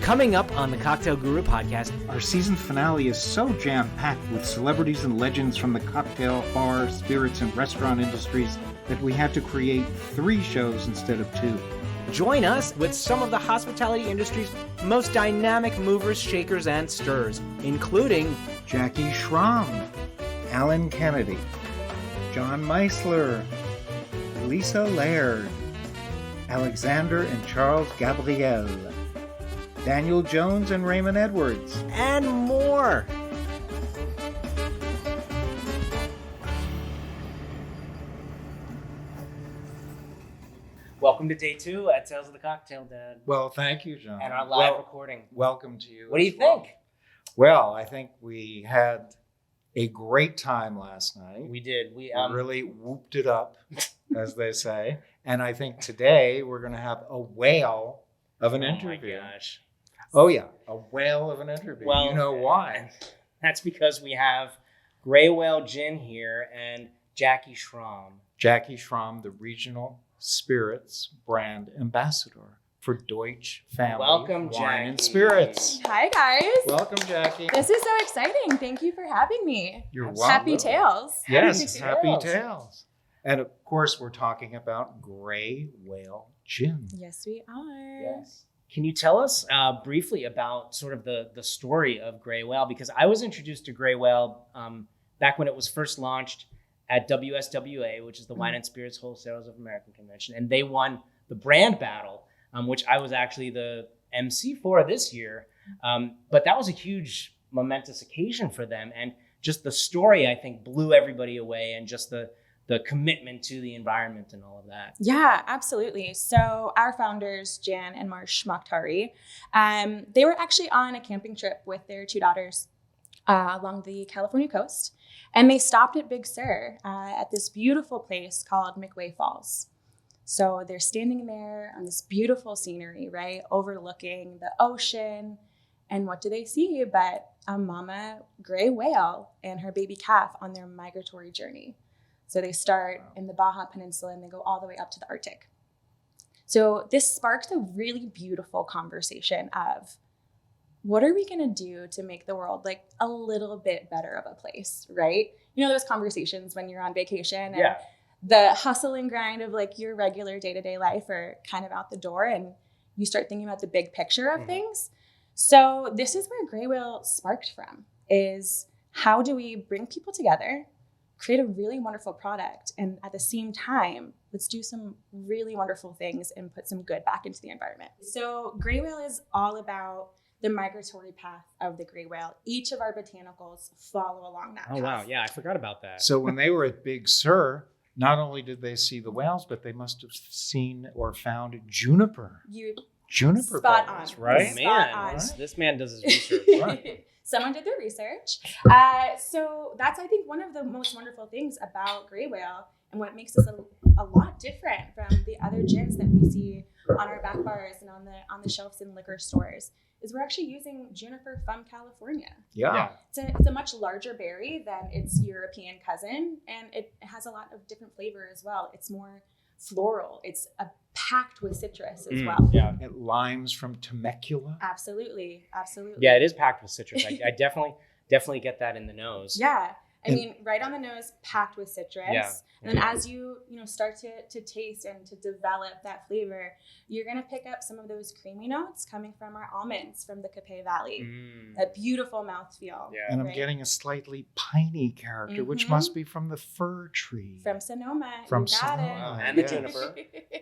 Coming up on the Cocktail Guru podcast, our season finale is so jam-packed with celebrities and legends from the cocktail, bar, spirits, and restaurant industries that we had to create 3 shows instead of 2. join us with some of the hospitality industry's most dynamic movers, shakers, and stirrers, including Jacki Shromm, Alan Kennedy, John Meisler, Lisa Laird, Alexander and Charles Gabriel, Daniyel Jones and Raymond Edwards, and more. Welcome to day 2 at Tales of the Cocktail, Dad. Well, thank you, John. And our live recording. Welcome to you. What do you think? Well, I think we had a great time last night. We did. We really whooped it up, as they say. And I think today we're going to have a whale of an interview. Oh my gosh. Oh, yeah. A whale of an interview. Well, you know why? That's because we have Gray Whale Gin here and Jacki Shromm. Jacki Shromm, the regional spirits brand ambassador for Deutsch Family Welcome, Wine and Jacki. Spirits. Hi, guys. Welcome, Jacki. This is so exciting. Thank you for having me. You're welcome. Happy Tales. Yes, Happy happy Tales. tales. And of course, we're talking about Gray Whale Gin. Yes, we are. Yes. Can you tell us briefly about sort of the story of Gray Whale? Because I was introduced to Gray Whale back when it was first launched at WSWA, which is the Wine and Spirits Wholesalers of America Convention. And they won the brand battle, which I was actually the MC for this year. But that was a huge, momentous occasion for them. And just the story, I think, blew everybody away, and just the commitment to the environment and all of that. Yeah, absolutely. So our founders, Jan and Marsh Mokhtari, they were actually on a camping trip with their 2 daughters along the California coast. And they stopped at Big Sur at this beautiful place called McWay Falls. So they're standing there on this beautiful scenery, right, overlooking the ocean. And what do they see but a mama gray whale and her baby calf on their migratory journey. So they start in the Baja Peninsula and they go all the way up to the Arctic. So this sparked a really beautiful conversation of, what are we going to do to make the world like a little bit better of a place, right? You know, those conversations when you're on vacation and the hustle and grind of like your regular day-to-day life are kind of out the door, and you start thinking about the big picture of things. So this is where Gray Whale sparked from, is how do we bring people together, create a really wonderful product, and at the same time, let's do some really wonderful things and put some good back into the environment. So Gray Whale is all about the migratory path of the gray whale. Each of our botanicals follow along that path. Oh, wow. Yeah, I forgot about that. So when they were at Big Sur, not only did they see the whales, but they must have seen or found juniper. Juniper Spot berries, on. right? Spot Man, on. this man does his research. Right. Someone did their research. So that's, I think, one of the most wonderful things about Gray Whale, and what makes us a lot different from the other gins that we see on our back bars and on the shelves in liquor stores, is we're actually using juniper from California. Yeah. It's a much larger berry than its European cousin, and it has a lot of different flavor as well. It's more floral. It's packed with citrus as well. Yeah. And limes from Temecula. Absolutely. Yeah, it is packed with citrus. I definitely get that in the nose. Yeah. I mean, right on the nose, packed with citrus. Yeah. And then as you start to taste and to develop that flavor, you're going to pick up some of those creamy notes coming from our almonds from the Capay Valley. That beautiful mouthfeel. Yeah. And I'm getting a slightly piney character, which must be from the fir tree. From Sonoma. From you got Sonoma. it. And the Yes. juniper.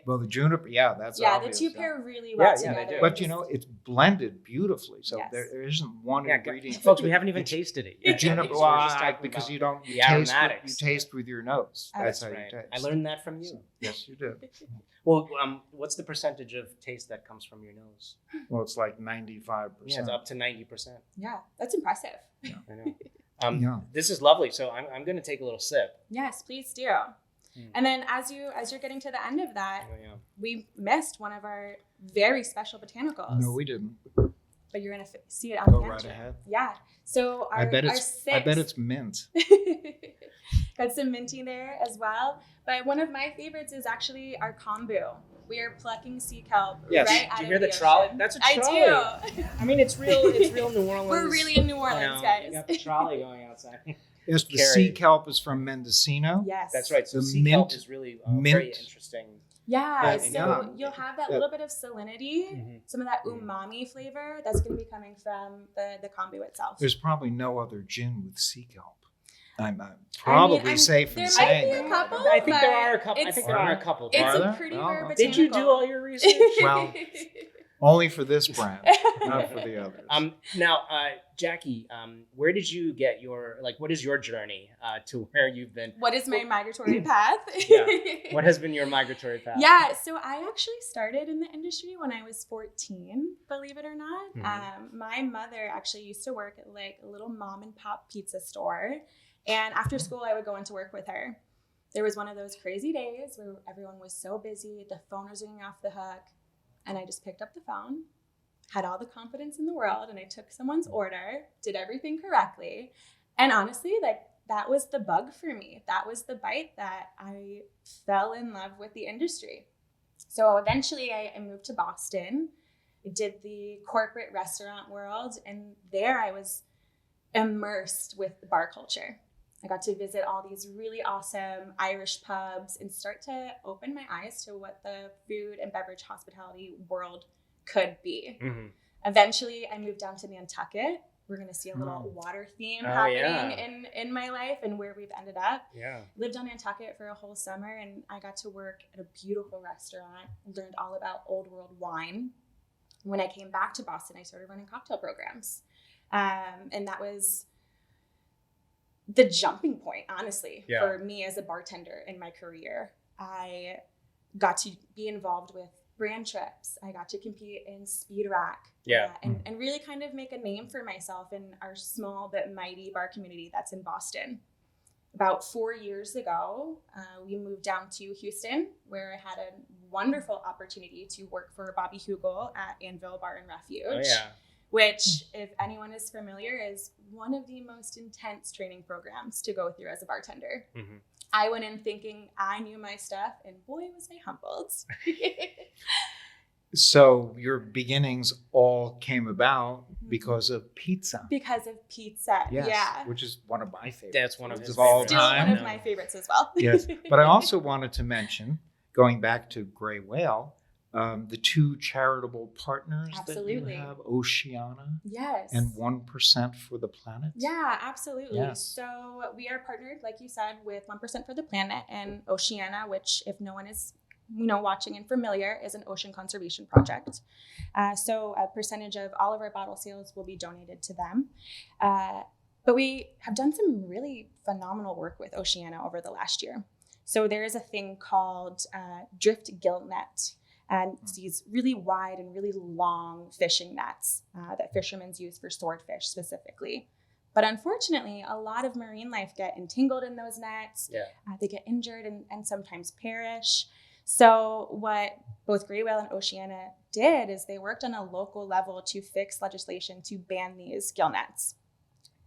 Well, the juniper, that's Yeah, obvious. the 2 pair really well Yeah, they together. do. But it's blended beautifully, so Yes. there isn't one ingredient. Folks, we haven't even tasted it The yet. juniper, So we're just talking because about you don't the taste aromatics. you taste with your nose. That's how right. you taste. I learned that from you. Yes, you do. Well, what's the percentage of taste that comes from your nose? Well, it's like 95%. Yeah, it's up to 90%. Yeah, that's impressive. I know. Yeah. This is lovely. So I'm going to take a little sip. Yes, please do. And then as you're getting to the end of that, we missed one of our very special botanicals. No, we didn't. But you're gonna see it on Go the right pantry. ahead. Yeah. So our, I bet our it's six, mint. got some minty there as well. But one of my favorites is actually our kombu. We are plucking sea kelp Yes. right out Do you of hear the ocean. trolley? That's a trolley. I do. I mean, it's real New Orleans. We're really in New Orleans, guys. You got the trolley going outside. Yes, the Carrie. sea kelp is from Mendocino. Yes. That's right. So The sea kelp mint- is really mint- very interesting. Yeah, Yeah, so yeah. you'll have that little bit of salinity, Mhm. some of that umami flavor that's going to be coming from the kombu itself. There's probably no other gin with sea kelp. I'm probably safe in there saying might be a that. couple. I think there but are a couple. I it's- think there are a couple. It's Are a there? pretty Oh, rare okay. botanical. Did you do all your research? Well, only for this brand, not for the others. Now, Jacki, where did you get what is your journey to where you've been? What is my migratory path? Yeah. What has been your migratory path? Yeah, so I actually started in the industry when I was 14, believe it or not. Mhm. My mother actually used to work at like a little mom and pop pizza store. And after school, I would go into work with her. There was one of those crazy days where everyone was so busy, the phone was ringing off the hook. And I just picked up the phone, had all the confidence in the world, and I took someone's order, did everything correctly. And honestly, like that was the bug for me. That was the bite that I fell in love with the industry. So eventually I moved to Boston. I did the corporate restaurant world, and there I was immersed with the bar culture. I got to visit all these really awesome Irish pubs and start to open my eyes to what the food and beverage hospitality world could be. Mm-hmm. Eventually, I moved down to Nantucket. We're going to see a little water theme happening in my life and where we've ended up. Yeah. Lived on Nantucket for a whole summer, and I got to work at a beautiful restaurant. Learned all about old world wine. When I came back to Boston, I started running cocktail programs. And that was the jumping point, honestly, for me as a bartender in my career. I got to be involved with brand trips. I got to compete in speed rack. And really kind of make a name for myself in our small but mighty bar community that's in Boston. About 4 years ago, we moved down to Houston, where I had a wonderful opportunity to work for Bobby Hugel at Anvil Bar and Refuge. Which, if anyone is familiar, is one of the most intense training programs to go through as a bartender. Mm-hmm. I went in thinking I knew my stuff, and boy, was I humbled. So your beginnings all came about because of pizza. Because of pizza, yes, yeah. Which is one of my favorites. That's one of his of all favorites. Still time. one of my favorites as well. Yes, but I also wanted to mention, going back to Gray Whale, the two charitable partners Absolutely. that you have, Oceana Yes. and 1% for the Planet. Yeah, absolutely. Yes. So we are partnered, like you said, with 1% for the Planet and Oceana, which, if no one is watching and familiar, is an ocean conservation project. So a percentage of all of our bottle sales will be donated to them. But we have done some really phenomenal work with Oceana over the last year. So there is a thing called drift gill net. And it's these really wide and really long fishing nets that fishermen use for swordfish specifically. But unfortunately, a lot of marine life get entangled in those nets. Yeah. They get injured and sometimes perish. So what both Gray Whale and Oceana did is they worked on a local level to fix legislation to ban these gill nets.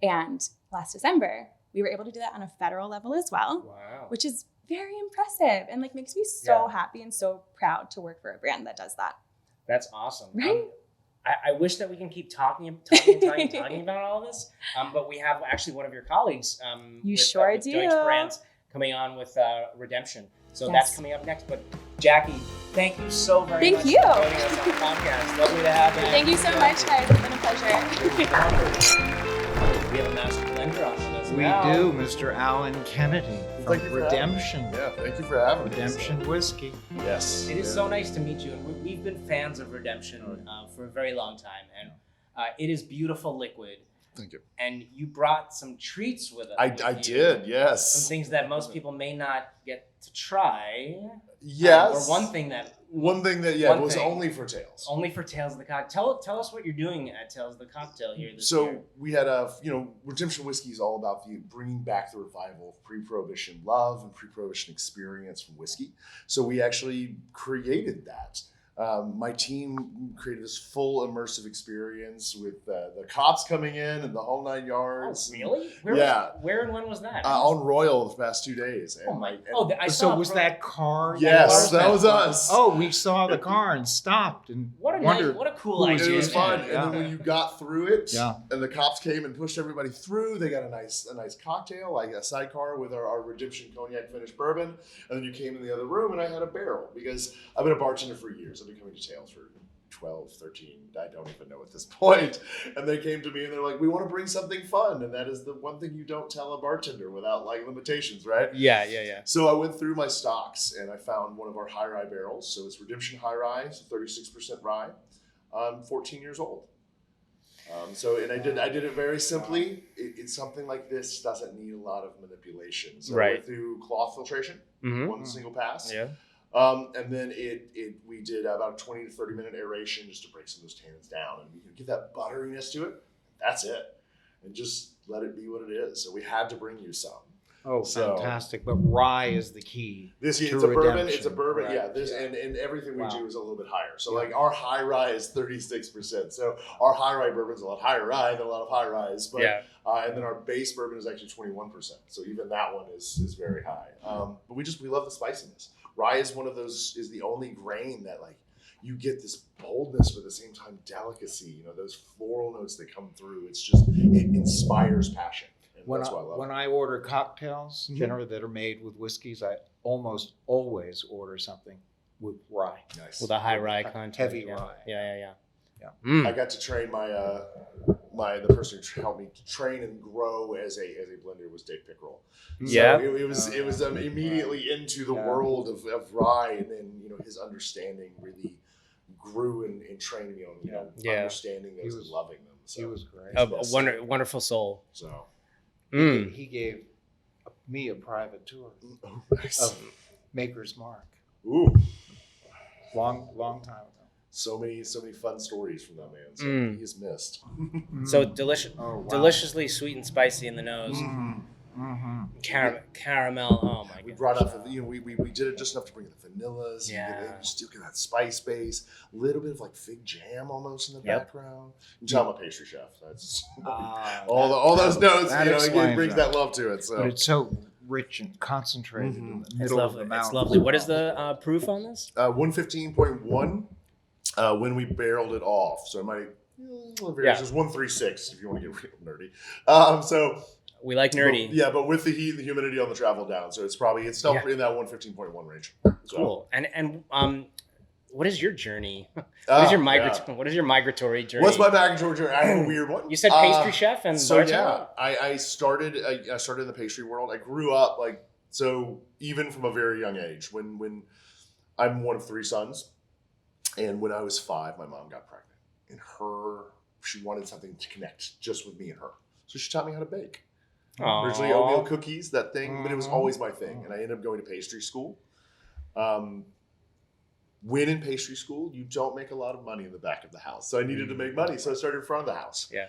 And last December, we were able to do that on a federal level as well. Wow. Which is very impressive and makes me so happy and so proud to work for a brand that does that. That's awesome. Right? I wish that we can keep talking about all this. But we have actually one of your colleagues. You with, sure with do. Deutsche Brands coming on with Redemption. So Yes. that's coming up next. But Jacki, thank you so very much Thank you. for joining us on the podcast. Lovely to have you. Thank you so much, guys. It's been a pleasure. We have a master blender on with us We now. do, Mr. Alan Kennedy Thank from you for Redemption. having me. Yeah, thank you for having me. Redemption Whiskey. Yes. It is so nice to meet you, and we've been fans of Redemption for a very long time, and it is beautiful liquid. Thank you. And you brought some treats with us. I did, yes. Some things that most people may not get to try. Yes. Or one thing that One thing that, One was thing. only for Tales. only for Tales of the Cocktail. Tell us what you're doing at Tales of the Cocktail here this So year. we had Redemption Whiskey is all about bringing back the revival of pre-prohibition love and pre-prohibition experience from whiskey. So we actually created that. My team created this full immersive experience with the cops coming in and the whole 9 yards. Oh, really? Where and when was that? On Royal the past 2 days. And Oh my! and I saw. So was that car? Yes, that was us. Oh, we saw the car and stopped and What a wondered. what a cool who was idea! It was fun, Yeah. and then when you got through it, Yeah. and the cops came and pushed everybody through, they got a nice cocktail, like a sidecar with our Redemption Cognac finished bourbon, and then you came in the other room, and I had a barrel because I've been a bartender for years. I've been coming to Tales for 12, 13, I don't even know at this point. And they came to me and they're like, we want to bring something fun, and that is the one thing you don't tell a bartender without like limitations, right? Yeah. So I went through my stocks and I found one of our high rye barrels. So it's Redemption High Rye, it's 36% rye. 14 years old. And I did it very simply. It's something like this doesn't need a lot of manipulation. So I went through cloth filtration, one single pass. Yeah. And then we did about a 20 to 30 minute aeration just to break some of those tannins down, and we can give that butteriness to it. That's it, and just let it be what it is. So we had to bring you some. Oh, fantastic! But rye is the key. It's a bourbon. It's a redemption, bourbon. right? Yeah. And everything we do is a little bit higher. So Yeah. like our high rye is 36%. So our high rye bourbon is a lot higher rye than a lot of high ryes. But and then our base bourbon is actually 21%. So even that one is very high. But we love the spiciness. Rye is is the only grain that like you get this boldness, but at the same time delicacy. You know, those floral notes that come through. It inspires passion. And that's why I love When it. I order cocktails, generally that are made with whiskeys, I almost always order something with rye. Nice. With a high rye content. Heavy yeah. rye. Yeah. Yeah. I got to train the person who helped me train and grow as a blender was Dave Pickerel. Yeah. So it was immediately into the world of rye, and then his understanding really grew in training me on understanding those and loving them. So He was great. A wonderful soul. So He gave me a private tour nice. of Maker's Mark. Ooh, Long time ago. so many fun stories from that man. So he is missed. So delicious, Oh, wow. deliciously sweet and spicy in the nose. Caramel. Oh my god. We brought up, we did it just enough to bring in the vanillas. Yeah. You still get that spice base, a little bit of like fig jam almost in the background. You tell I'm a pastry chef. That's all those notes. that It explains brings that. that love to it. So But it's so rich and concentrated in the It's middle of lovely. the mouth. It's lovely. What is the proof on this? 115.1 when we barreled it off. So it might. There's 136 if you want to get real nerdy. So. We like nerdy. But with the heat and the humidity on the travel down, so it's still in that 115.1 range. So. Cool. And what is your journey? What is your migratory journey? What's my migratory journey? I have a weird one. You said pastry chef and bartender? I started in the pastry world. I grew up even from a very young age. When I'm one of 3 sons, and when I was 5, my mom got pregnant, and she wanted something to connect just with me and her, so she taught me how to bake. Originally oatmeal cookies, that thing, but it was always my thing, and I ended up going to pastry school. When in pastry school, you don't make a lot of money in the back of the house, so I needed to make money, so I started in front of the house. Yeah.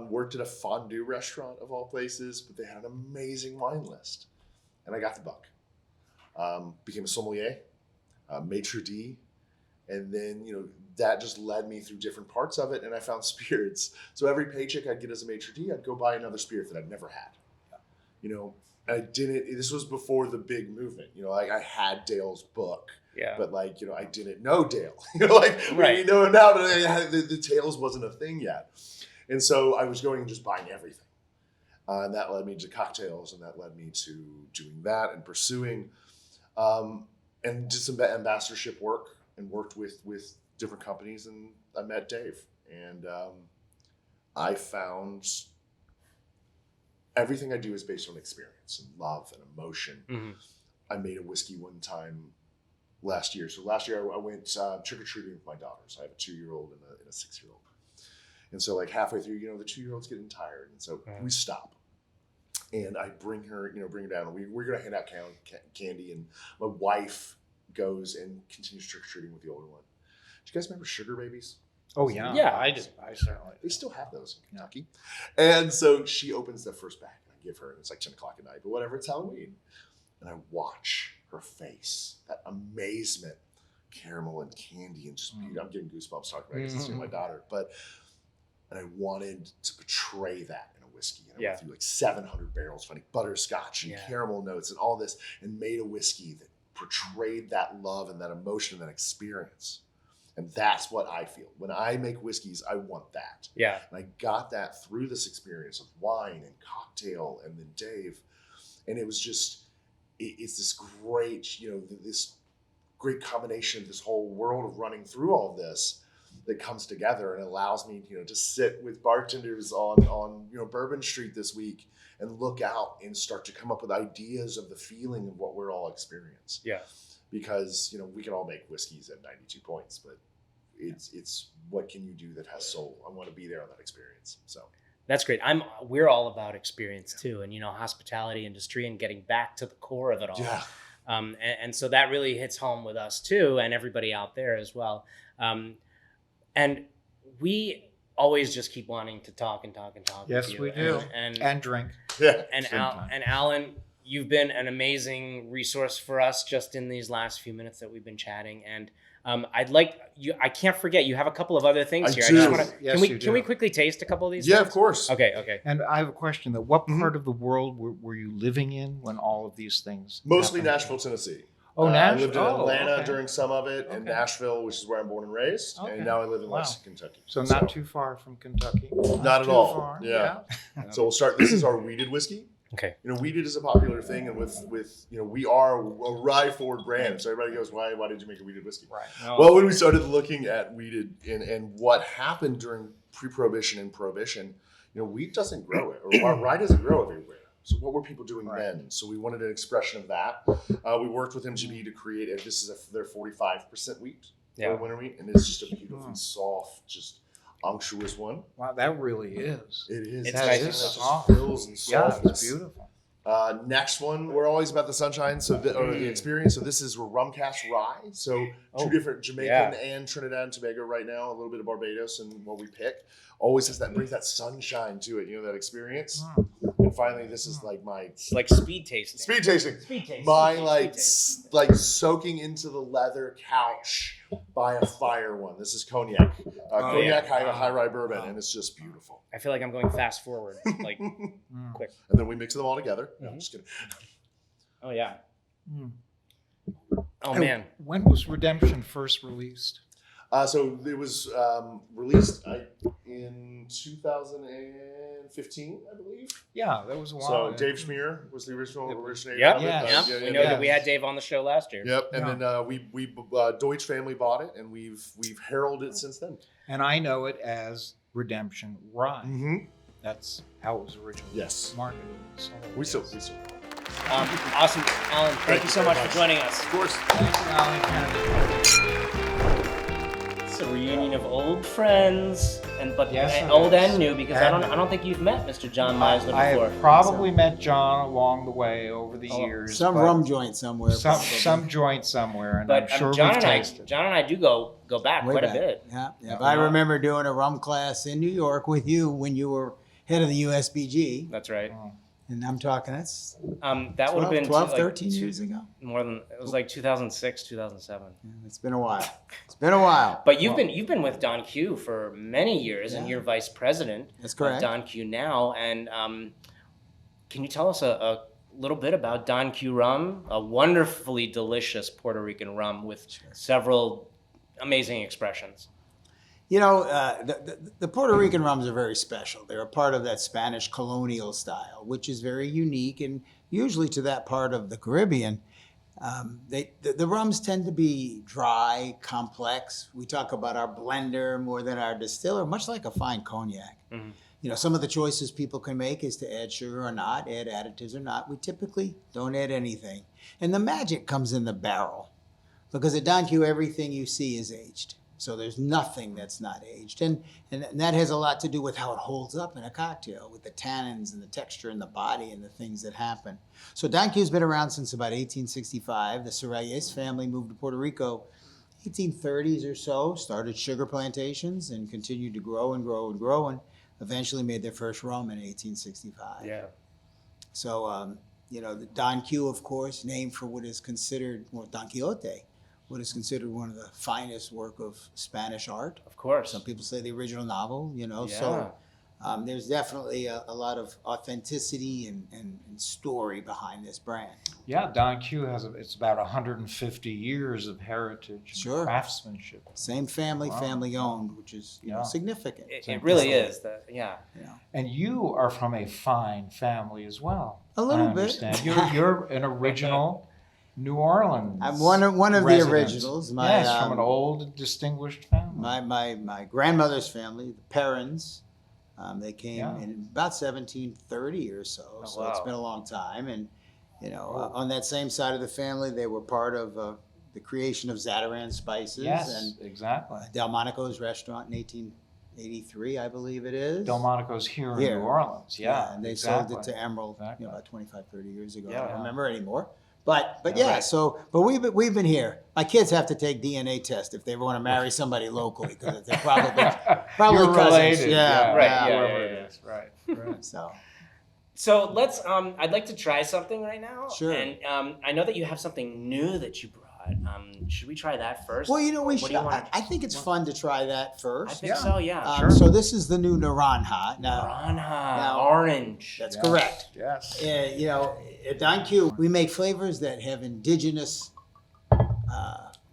Worked at a fondue restaurant of all places, but they had an amazing wine list, and I got the bug. Became a sommelier, maitre d', and then that just led me through different parts of it, and I found spirits. So every paycheck I'd get as a maitre d', I'd go buy another spirit that I'd never had. I didn't. This was before the big movement. I had Dale's book. Yeah. But I didn't know Dale. Right. You know him now, but the Tales wasn't a thing yet. And so I was going and just buying everything. And that led me to cocktails, and that led me to doing that and pursuing, and did some ambassadorship work and worked with different companies. And I met Dave, and I found everything I do is based on experience and love and emotion. Mm-hmm. I made a whiskey one time last year. So last year I went trick-or-treating with my daughters. I have a 2-year-old and a 6-year-old. And so halfway through, the 2-year-old's getting tired. And so we stop. And I bring her down. We're going to hand out candy. And my wife goes and continues trick-or-treating with the older one. Do you guys remember sugar babies? Oh, yeah. Yeah. I certainly They still have those in Kentucky. And so she opens the first bag. And I give her, and it's 10 o'clock at night. But whatever, it's Halloween. And I watch her face, that amazement caramel and candy and just beauty. I'm getting goosebumps talking about it because it's my daughter. And I wanted to portray that in a whiskey. And I went through like 700 barrels, finding butterscotch and caramel notes and all this, and made a whiskey that portrayed that love and that emotion and that experience. And that's what I feel. When I make whiskeys, I want that. Yeah. And I got that through this experience of wine and cocktail and then Dave. And it was just, it's this great, this great combination of this whole world of running through all this that comes together and allows me, to sit with bartenders on Bourbon Street this week and look out and start to come up with ideas of the feeling of what we're all experiencing. Yeah. Because, we can all make whiskeys at 92 points, but it's what can you do that has soul? I want to be there on that experience. So that's great. We're all about experience too, and hospitality industry and getting back to the core of it all. Yeah. And so that really hits home with us too, and everybody out there as well. And we always just keep wanting to talk and talk and talk. Yes, with you. we do. And drink. Yeah. And Alan, you've been an amazing resource for us just in these last few minutes that we've been chatting. And I'd like you. I can't forget. You have a couple of other things here. I just want to. Yes, can we quickly taste a couple of these? Yeah, things? of course. Okay. And I have a question though. What part of the world were you living in when all of these things Mostly happened? Nashville, Tennessee. Oh, Nashville. I lived in Atlanta okay. during some of it, and Nashville, which is where I'm born and raised, and now I live in Lexington, Kentucky. So not too far from Kentucky. Not at too all. far. Yeah. So we'll start. This is our wheated whiskey. Okay. Wheated is a popular thing, and with we are a rye forward brand. So everybody goes, why did you make a wheated whiskey? Right. Well, when we started looking at wheated and what happened during pre-prohibition and prohibition, wheat doesn't grow it, or rye doesn't grow everywhere. So what were people doing then? So we wanted an expression of that. We worked with MGB to create it. This is their 45% wheat, winter wheat, and it's just a beautifully soft, just unctuous one. Wow, that really is. It is. It's It nice. just fills and softness. Yeah, it's beautiful. Next one, we're always about the sunshine, or the experience. So this is rum cast rye. So two different Jamaican and Trinidad and Tobago right now, a little bit of Barbados, and what we pick always has that brings that sunshine to it. That experience. And finally, this is like my It's like speed tasting. Speed tasting. My like soaking into the leather couch by a fire one. This is cognac. High rye bourbon, and it's just beautiful. I feel like I'm going fast forward, like quick. And then we mix them all together. No, I'm just kidding. Oh yeah. Oh And man. When was Redemption first released? So it was released in 2015, I believe. Yeah, that was a while. So Dave Schmier was the original originator. Yep. of it. We know that we had Dave on the show last year. Yep. And then we Deutsch family bought it, and we've heralded it since then. And I know it as Redemption Rye. Mm-hmm. That's how it was originally marketed. We still. Awesome, Alan. Thank you so much for joining us. Of course. Thanks, Alan. It's a reunion of old friends, and old and new, because I don't think you've met Mr. John Meisler before. I have probably met John along the way over the years. Some rum joint somewhere. Some joint somewhere, and But I'm sure John we've tasted. John and I do go back Way quite back. a bit. Yeah. I remember doing a rum class in New York with you when you were head of the USBG. That's right. And I'm talking, that's That would have been 12, 13 years ago. More than it was like 2006, 2007. Yeah, it's been a while. But you've been with Don Q for many years, and you're vice president That's correct. of Don Q now. And can you tell us a little bit about Don Q rum, a wonderfully delicious Puerto Rican rum with several amazing expressions? The Puerto Rican rums are very special. They're a part of that Spanish colonial style, which is very unique and usually to that part of the Caribbean. The rums tend to be dry, complex. We talk about our blender more than our distiller, much like a fine cognac. Mm-hmm. Some of the choices people can make is to add sugar or not, add additives or not. We typically don't add anything. And the magic comes in the barrel, because at Don Q, everything you see is aged. So there's nothing that's not aged. And that has a lot to do with how it holds up in a cocktail, with the tannins and the texture in the body and the things that happen. So Don Q's been around since about 1865. The Sorayes family moved to Puerto Rico 1830s or so, started sugar plantations and continued to grow and grow and grow, and eventually made their first rum in 1865. Yeah. So, the Don Q, of course, named for what is considered Don Quixote, what is considered one of the finest work of Spanish art. Of course. Some people say the original novel, Yeah. So there's definitely a lot of authenticity and story behind this brand. Yeah, Don Q it's about 150 years of heritage Sure. and craftsmanship. Same family, Wow. family owned, which is Yeah. significant. It really is. Yeah. And you are from a fine family as well. A little I bit. understand. You're an original New Orleans. I'm one of the resident. originals. Yes, from an old, distinguished family. My grandmother's family, the Perrins, they came Yeah. in about 1730 or so. Oh, So it's wow. been a long time. And, on that same side of the family, they were part of the creation of Zatarain spices. Yes, And exactly. Delmonico's restaurant in 1883, I believe it is. Delmonico's here in Here. New Orleans. Yeah, And they exactly. sold it to Emerald Exactly. about 25, 30 years ago. Yeah. I don't remember anymore. But Yeah, yeah, right. but we've been here. My kids have to take DNA tests if they want to marry somebody locally because they're probably You're cousins. related. Yeah, Right, yeah. Whoever yeah. it is. Right. Right. So let's. I'd like to try something right now. Sure. And I know that you have something new that you brought. Should we try that first? Well, we What do should. you want? I think it's fun to try that I first. think so. Yeah. Sure. So this is the new Naranja. Now, Piranha, orange. that's Yes, correct. Yes. At Don Q, we make flavors that have indigenous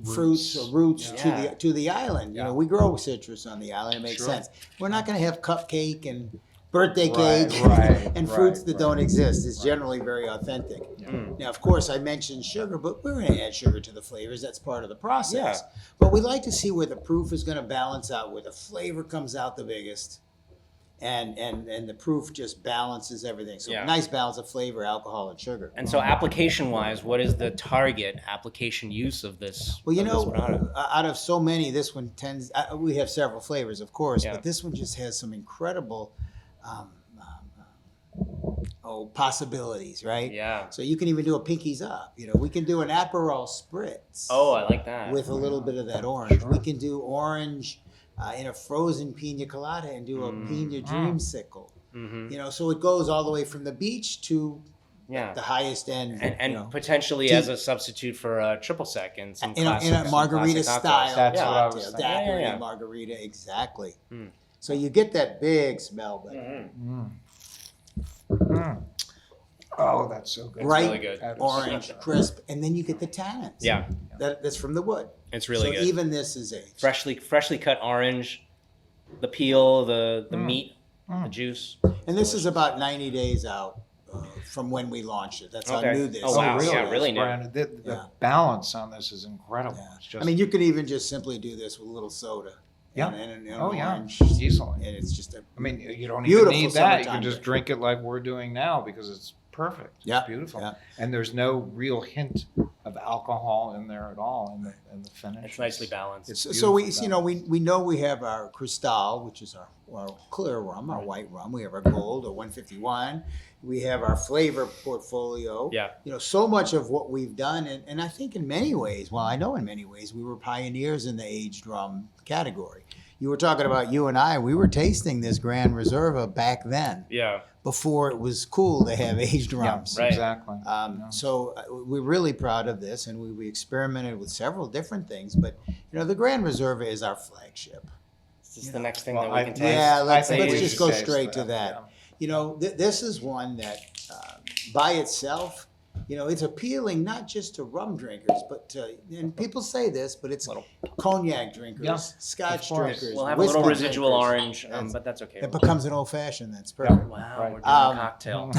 fruits or roots Yeah. to the island. Yeah. We grow citrus on the island. It makes Sure. sense. We're not going to have cupcake and birthday Right, cake right, and right, fruits that right. don't exist. It's generally very authentic. Mm. Now, of course, I mentioned sugar, but we're going to add sugar to the flavors. That's part of the process. Yeah. But we like to see where the proof is going to balance out, where the flavor comes out the biggest, and the proof just balances everything. So Yeah. nice balance of flavor, alcohol, and sugar. And so, application-wise, what is the target application use of this? Well, of this product? out of so many, this one tends. We have several flavors, of course, Yeah. but this one just has some incredible possibilities, right? Yeah. So you can even do a pinkies up. We can do an Aperol spritz. Oh, I like that. With a little bit of that orange. We can do orange in a frozen pina colada and do a pina dreamsicle. Mm-hmm. So it goes all the way from the beach to Yeah. the highest end. And potentially deep- as a substitute for a triple sec and some in classic, a margarita some classic style That's what I was cocktail, thinking. daiquiri Yeah. margarita, exactly. Mm. So you get that big smell, but Mhm. Mm. Oh, that's so good. bright really good. That is orange, so good. crisp, and then you get the tannins. Yeah, That's from the wood. it's really so good. even this is aged. Freshly cut orange, the peel, the meat, the juice. And this is about 90 days out from when we launched it. That's Okay. how new this Oh, is. wow. really? Yeah, really new. Brandon, the Yeah. balance on this is incredible. Yeah. It's just, I mean, you could even just simply do this with a little soda. Yeah. And an oh yeah, orange. easily. And it's just a I mean, you don't even Beautiful need that. You summertime can just drink. drink it like we're doing now because it's perfect. Yeah, It's beautiful. yeah. And there's no real hint of alcohol in there at all in the finish. It's nicely balanced. It's So we, beautiful we know we have our Cristal, which is our clear rum, our white rum. We have our Gold, or 151. We have our flavor portfolio. Yeah. So much of what we've done, and I think in many ways, well, I know in many ways, we were pioneers in the aged rum category. You were talking about you and I. We were tasting this Grand Reserva back then, Yeah. before it was cool to have aged rums. Right. Exactly. So we're really proud of this, and we experimented with several different things. But the Grand Reserva is our flagship. Is this the next thing Well, that we I- can taste? Yeah, I let's think we just should go taste straight to that. yeah. This is one that by itself, it's appealing not just to rum drinkers, but and people say this, but it's cognac drinkers, Yeah, Scotch of course. We'll drinkers, have a little whiskey residual drinkers. orange, but that's okay. It becomes an old fashioned. That's perfect. Wow, Right. we're doing a cocktail.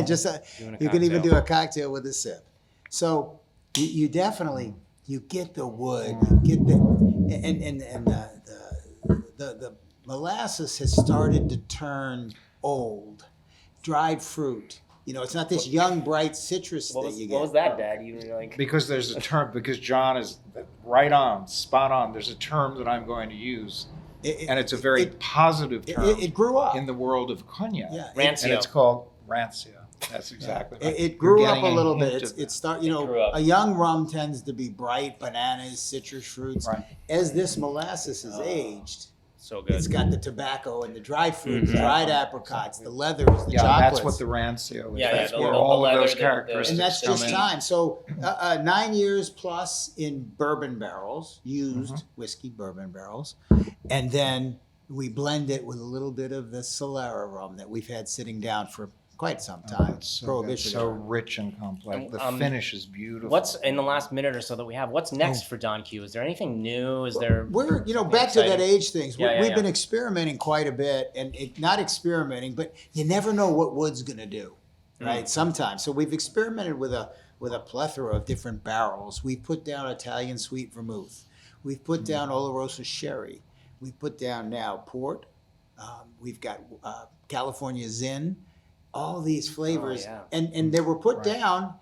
Just Doing a you can even cocktail. do a cocktail with a sip. So you definitely you get the wood, you get the and the molasses has started to turn old, dried fruit. It's not this young, bright citrus What that was, you get. what was that, Dad? You were like, Because there's a term, because John is right on, spot on. There's a term that I'm going to use, and it's a very positive term It grew up. in the world of cognac. Yeah. Rancio. And it's called rancio. That's exactly right. It grew You're up getting a little hint bit. of It start. grew up. A young rum tends to be bright, bananas, citrus fruits. Right. As this molasses is aged, So good. It's got the tobacco and the dry fruit, the Mhm. dried apricots, the leathers, the Yeah, chocolates. that's what the Rancio is. Yeah, That's the where leather, all of those the- characteristics And that's come just in. time. So 9 years plus in bourbon barrels, used Mm-hmm. whiskey bourbon barrels. And then we blend it with a little bit of the Solera rum that we've had sitting down for quite some time. It's so, Prohibition. good, so rich and complex. The finish is beautiful. What's in the last minute or so that we have? What's next for Don Q? Is there anything new? Is there? We're, back to that exciting? age things. Yeah, We've yeah. been experimenting quite a bit, and not experimenting, but you never know what wood's going to do, right? Sometimes. So we've experimented with a plethora of different barrels. We've put down Italian sweet vermouth. We've put down Oloroso sherry. We've put down now port. We've got California Zin. All these flavors, yeah. and they were put down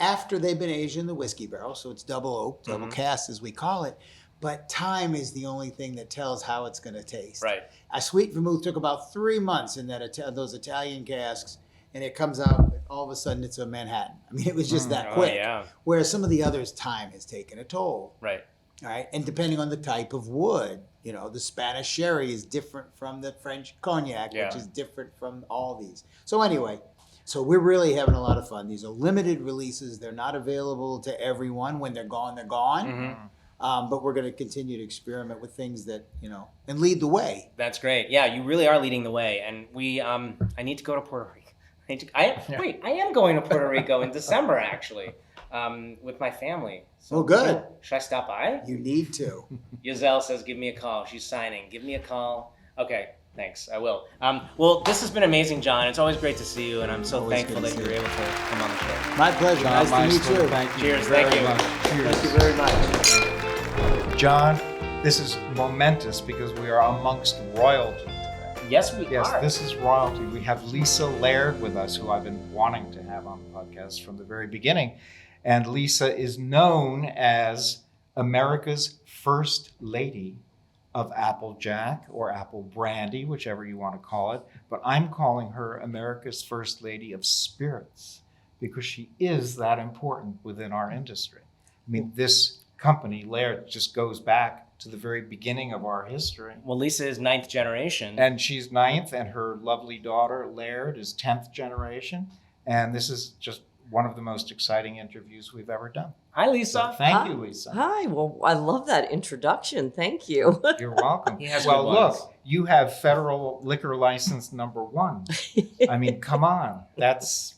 after they've been aged in the whiskey barrel, so it's double oak, double cast as we call it. But time is the only thing that tells how it's going to taste. Right. A sweet vermouth took about 3 months in those Italian casks, and it comes out all of a sudden it's a Manhattan. I mean, it was just that quick. Yeah. Whereas some of the others, time has taken a toll. Right. All right, and depending on the type of wood, the Spanish sherry is different from the French cognac, Yeah. which is different from all these. So anyway, we're really having a lot of fun. These are limited releases. They're not available to everyone. When they're gone, they're gone. Mm-hmm. But we're going to continue to experiment with things that, and lead the way. That's great. Yeah, you really are leading the way. And we, I need to go to Puerto Rico. I am going to Puerto Rico in December actually, with my family. So, Oh, good. Should I stop by? You need to. Giselle says, give me a call. She's signing. Give me a call. Okay, thanks. I will. Well, this has been amazing, John. It's always great to see you, and I'm so Always thankful good that to you see were able to come on the show. My pleasure. John Nice to meet Meisler, you. thank you Cheers, very thank you. much. Cheers. Thank you very much. John, this is momentous because we are amongst royalty today. Yes, we Yes, are. this is royalty. We have Lisa Laird with us, who I've been wanting to have on the podcast from the very beginning. And Lisa is known as America's First Lady of Applejack or Apple Brandy, whichever you want to call it. But I'm calling her America's First Lady of Spirits because she is that important within our industry. I mean, this company, Laird, just goes back to the very beginning of our history. Well, Lisa is 9th generation. And she's 9th, and her lovely daughter, Laird, is 10th generation. And this is just one of the most exciting interviews we've ever done. Hi, Lisa. So thank you, Lisa. Hi. Well, I love that introduction. Thank you. You're welcome. He has Well, good ones. look, you have federal liquor license number 1. I mean, come on. That's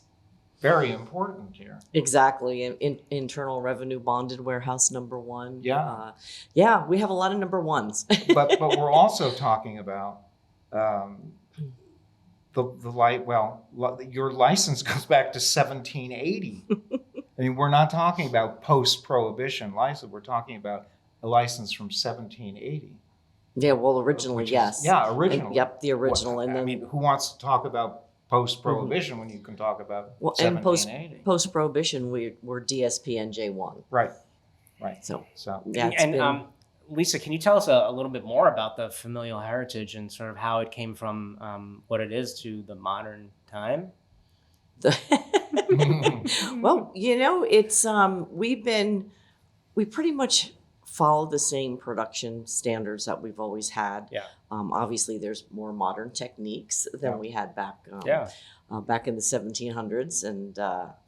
very important here. Exactly. Internal Revenue Bonded Warehouse number 1. Yeah. Yeah, we have a lot of number 1s. But we're also talking about your license goes back to 1780. I mean, we're not talking about post-prohibition license. We're talking about a license from 1780. Yeah, well, originally, which is- yes. Yeah, original. Yep, the original. And I then, mean, who wants to talk about post-prohibition when you can talk about well, and 1780? post-prohibition, we're DSP and J1. Right. So, So yeah, it's And been... Lisa, can you tell us a little bit more about the familial heritage and sort of how it came from what it is to the modern time? Well, it's we pretty much follow the same production standards that we've always had. Yeah. Obviously, there's more modern techniques than Yeah. we had back back in the 1700s and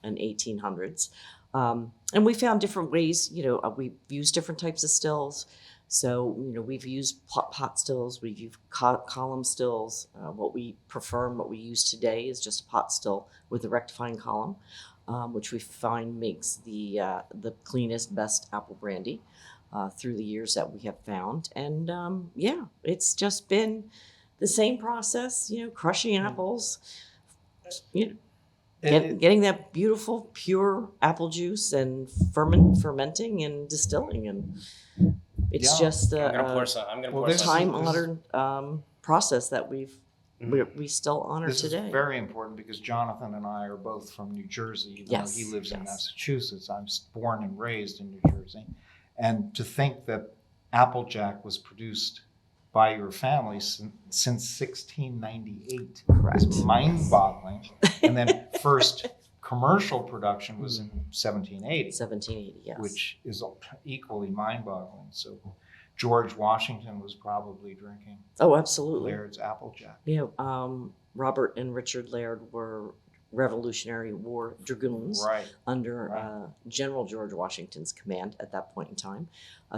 1800s. And we found different ways. We've used different types of stills. So, we've used pot stills, we've used column stills. What we prefer and what we use today is just a pot still with a rectifying column, which we find makes the cleanest, best apple brandy through the years that we have found. And it's just been the same process, crushing apples, getting that beautiful, pure apple juice and fermenting and distilling. And it's Yeah. just I'm gonna a pour some. I'm gonna well, pour this some. time-honored process that we still honor this today. is very important because Jonathan and I are both from New Jersey, even Yes, though he lives in yes. Massachusetts. I'm born and raised in New Jersey. And to think that Applejack was produced by your family since 1698 Correct. is mind-boggling. And then first commercial production was in 1780. 1780, yes. Which is equally mind-boggling. So George Washington was probably drinking Oh, absolutely. Laird's Applejack. Yeah, Robert and Richard Laird were Revolutionary War dragoons Right. under Right. General George Washington's command at that point in time.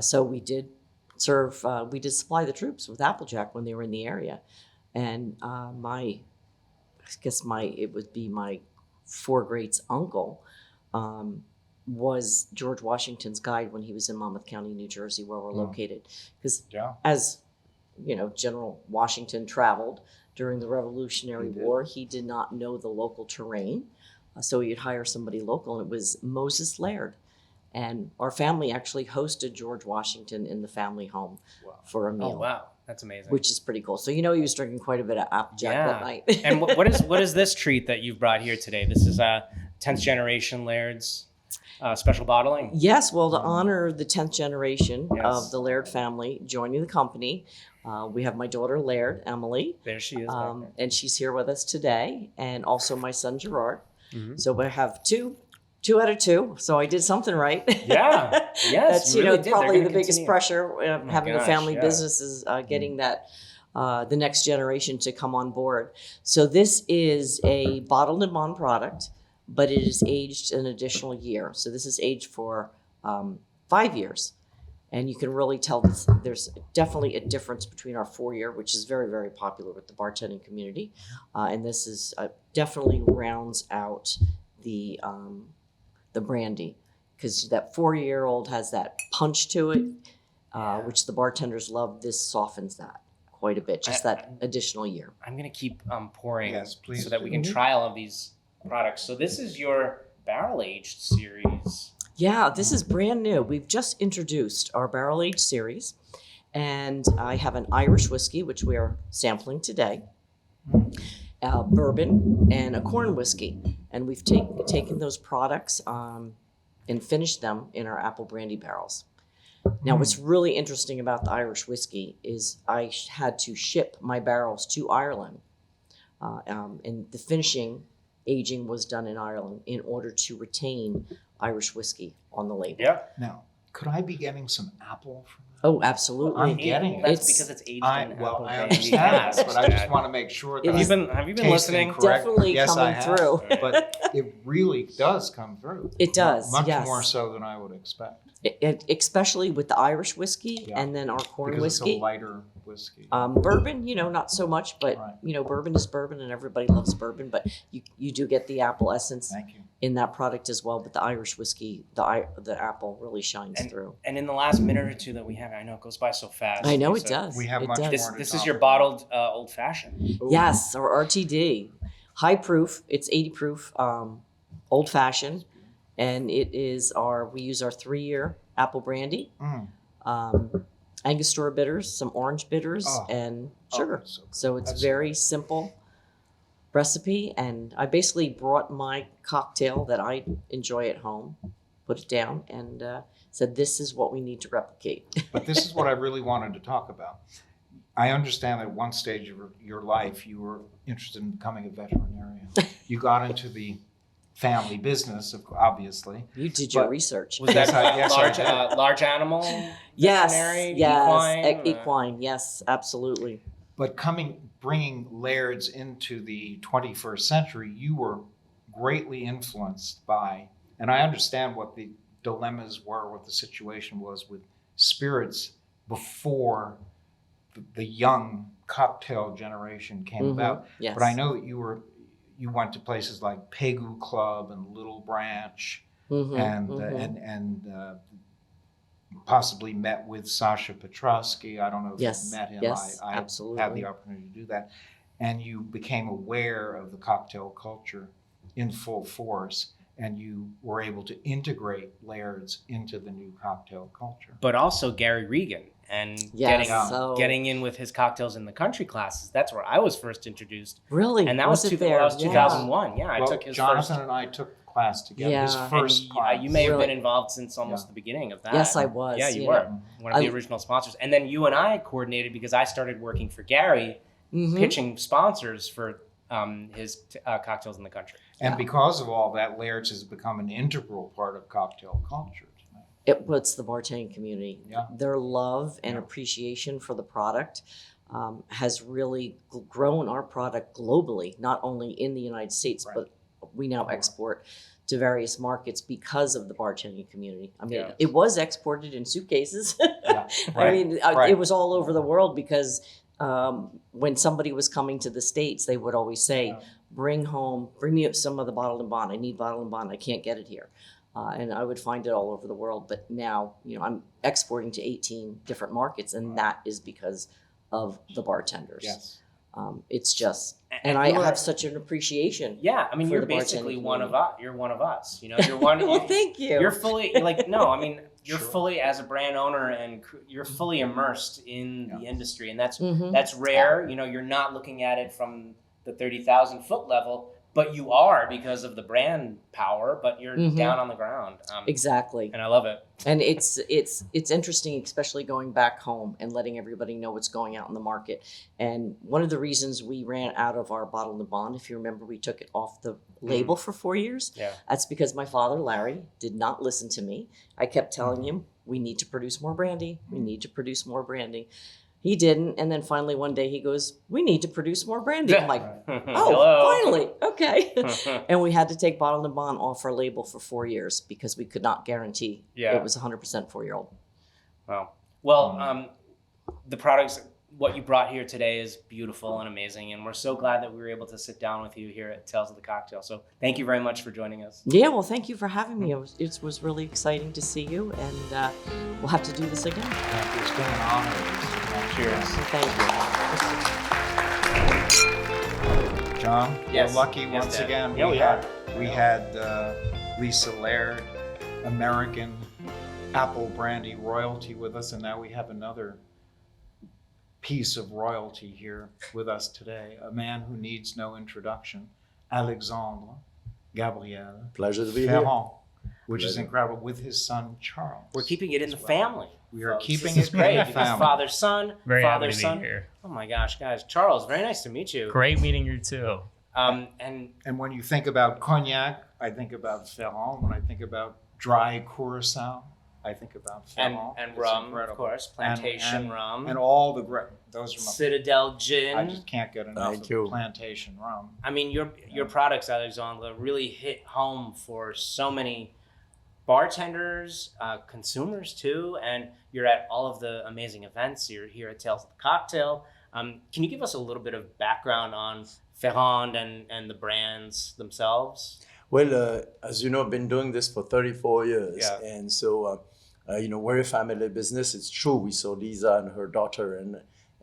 So we did serve, we did supply the troops with Applejack when they were in the area. And it would be my four greats uncle, was George Washington's guide when he was in Monmouth County, New Jersey, where we're located. Because Yeah. as you know, General Washington traveled during the Revolutionary He did. War. He did not know the local terrain, so he'd hire somebody local, and it was Moses Laird. And our family actually hosted George Washington in the family home Wow. for a meal, Oh wow, that's amazing. which is pretty cool. So he was drinking quite a bit of Applejack that night. And what is this treat that you've brought here today? This is 10th generation Laird's special bottling. Yes, well, to honor the 10th generation Yes. of the Laird family joining the company, we have my daughter Laird, Emily, There she is. back there. and she's here with us today, and also my son Gerard. Mhm. So we have two out of two. So I did something right. Yeah. Yes, That's you really did. They're probably gonna the biggest continue. pressure my having a gosh, family yeah. business is getting that the next generation to come on board. So this is a bottled and bond product, but it is aged an additional year. So this is aged for 5 years. And you can really tell there's definitely a difference between our 4-year, which is very, very popular with the bartending community. And this is definitely rounds out the brandy, because that 4-year-old has that punch to it, which the bartenders love. This softens that quite a bit, just that additional year. I'm gonna keep pouring, Yes, please so that we can do. try all of these products. So this is your barrel aged series. Yeah, this is brand new. We've just introduced our barrel aged series, and I have an Irish whiskey, which we are sampling today, bourbon, and a corn whiskey. And we've taken those products and finished them in our apple brandy barrels. Now, what's really interesting about the Irish whiskey is I had to ship my barrels to Ireland, and the finishing aging was done in Ireland in order to retain Irish whiskey on the label. Yeah. Now, could I be getting some apple from that? Oh, absolutely. I'm getting it. That's It's- because it's aged I in apple I brandy understand cask, that, but I just Dad. want to make sure that It Have you is I'm been tasting listening? correct. Definitely Yes, I coming have. through. But it really does come through. It does, Much yes. more so than I would expect. Especially with the Irish whiskey Yeah. and then our corn Because it's a whiskey. lighter whiskey. Bourbon, not so much, but Right. bourbon is bourbon and everybody loves bourbon, but you do get the apple essence Thank you. in that product as well. But the Irish whiskey, the apple really shines through. And in the last minute or two that we have, I know it goes by so fast. I know it So does. We have It much does. more to This talk is your about. bottled old fashioned. Yes, or RTD, high proof. It's 80 proof, old fashioned, and we use our 3-year apple brandy, Angostura bitters, some orange bitters, Oh. and Oh, sugar. so good. So it's That's very simple recipe, and I basically brought my cocktail that I enjoy at home, put it down, and said, "This is what we need to replicate." But this is what I really wanted to talk about. I understand that at one stage of your life, you were interested in becoming a veterinarian. You got into the family business, obviously. You did your But- research. Was Yes, that yes, I did. large animal? Yes, veterinary, yes, equine, equine, yes, absolutely. But bringing Laird's into the 21st century, you were greatly influenced by, and I understand what the dilemmas were, what the situation was with spirits before the young cocktail generation came Mhm, about. yes. But I know that you went to places like Pegu Club and Little Branch, Mhm, and mhm. and possibly met with Sasha Petrosky. I don't know if Yes, you met him. yes, I had absolutely. the opportunity to do that, and you became aware of the cocktail culture in full force, and you were able to integrate Laird's into the new cocktail culture. But also Gary Regan and Yes, so- getting in with his cocktails in the country classes. That's where I was first introduced. Really? And that was, it 2001. Yeah, I Well, took his Jonathan first. and I took the class together. His Yeah. first And class. you may have Really? been involved since almost Yeah. the beginning of that. Yes, I was. Yeah, you you were know. one of the I- original sponsors. And then you and I coordinated because I started working for Gary, Mhm. pitching sponsors for his cocktails in the country. And Yeah. because of all that, Laird's has become an integral part of cocktail culture tonight. It's the bartending community. Yeah. Their love and Yeah. appreciation for the product has really grown our product globally, not only in the United States, Right. but we now export to various markets because of the bartending community. I mean, Yeah. it was exported in suitcases. Yeah. I Right. mean, Right. it was all over the world because when somebody was coming to the States, they would always say, Yeah. bring me some of the bottled and bond. I need bottled and bond. I can't get it here. And I would find it all over the world. But now, I'm exporting to 18 different markets, and that is because of the bartenders. Yes. It's just, and I you're- have such an appreciation. Yeah, I mean, For you're the basically bartending one of community. us. You're one of us. You're one. Well, thank you. You're fully no. I mean, you're Sure. fully as a brand owner, and you're fully immersed in the industry, and that's Mhm. that's rare. You're not looking at it from the 30,000-foot level, but you are because of the brand power. But you're Mhm. down on the ground, Exactly. and I love it. And it's interesting, especially going back home and letting everybody know what's going out in the market. And one of the reasons we ran out of our bottled and bond, if you remember, we took it off the label for 4 years. Yeah. That's because my father, Larry, did not listen to me. I kept telling him, we need to produce more brandy. We need to produce more brandy. He didn't. And then finally one day he goes, we need to produce more brandy. I'm like, oh, Hello. finally. Okay. And we had to take bottled and bond off our label for 4 years because we could not guarantee Yeah. it was 100% 4-year-old. Wow. Well, the products, what you brought here today is beautiful and amazing, and we're so glad that we were able to sit down with you here at Tales of the Cocktail. So thank you very much for joining us. Yeah, well, thank you for having me. It was really exciting to see you, and we'll have to do this again. It's been an honor. Cheers. So thank you. John, Yes. we're lucky Yes, once Dad. again. Yeah, we are. We had Lisa Laird, American Apple Brandy royalty with us, and now we have another piece of royalty here with us today. A man who needs no introduction, Alexandre Gabriel Pleasure to be here. Ferrand, which is Pleasure. incredible, with his son Charles. We're keeping it in the as well. family. We are folks. keeping This is it in great the because family. father son, Very happy father to be son. here. Oh my gosh, guys, Charles, very nice to meet you. Great meeting you too. And And when you think about cognac, I think about Ferrand. When I think about dry Curacao, I think about Ferrand. and It's rum, incredible. of course, plantation And- rum, And all the great, those are my, Citadel gin. I just can't get enough Thank of you. plantation rum. I mean, your products, Alexandre, really hit home for so many bartenders, consumers too, and you're at all of the amazing events. You're here at Tales of the Cocktail. Can you give us a little bit of background on Ferrand and the brands themselves? Well, as you know, I've been doing this for 34 years. Yeah. And so, we're a family business. It's true. We saw Lisa and her daughter.